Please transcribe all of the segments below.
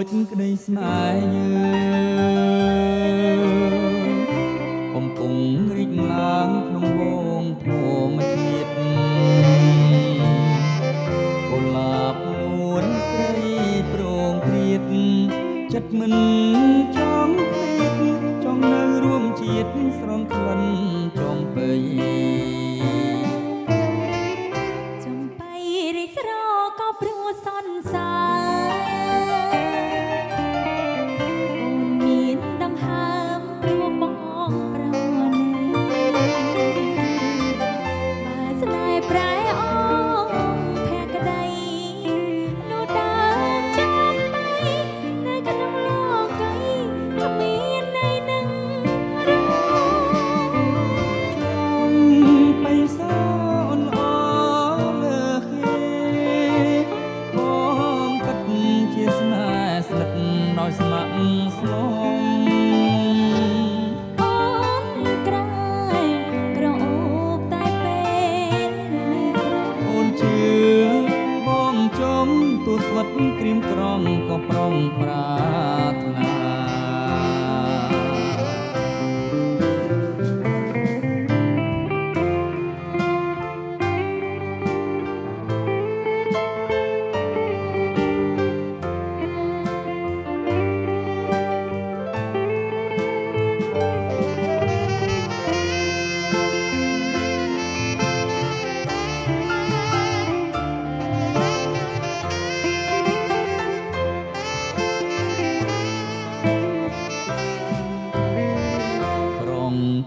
ចក្តីស្នេហ៍យើងកំពុងរីកឡើងក្នុងវងធម្មជាតិកុលាបនួនស្រីប្រងព្រាតចិត្តមិនចង់ភ្លេចចង់នៅរួមជាតិស្រងក្លិនចំបៃចំបៃរិះស្រក៏ព្រោះសន្សើរអូនមានដង្ហើមព្រោះបងប្រណីបើស្នេហ៍ប្រែអងភក្តីនោះដើមចំបៃនៅក្នុងលោកីគ្មានន័យនឹងរងបៃសាអូនអលើគេបងគិតជាស្នេហ៍ស្និទ្ធដោយស្ម័គ្រស្នងអូនក្រែក្រអូបតែពេលនៅស្រស់អូនជឿបងចំទូស្វិតក្រៀមក្រំក៏ប្រុងប្រាថ្នា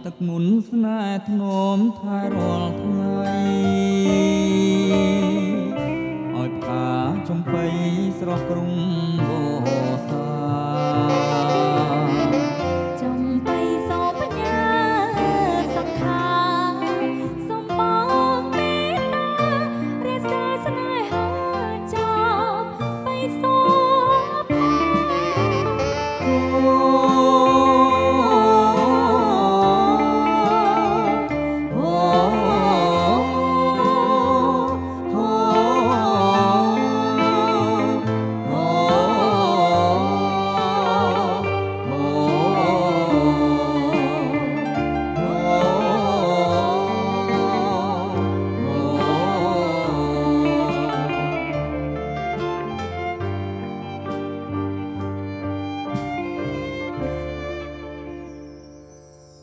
ទឹកមុនស្នេហ៍ធ្នមថែរាល់ថ្ងៃឲ្យផ្កាចំបៃស្រស់ក្រុង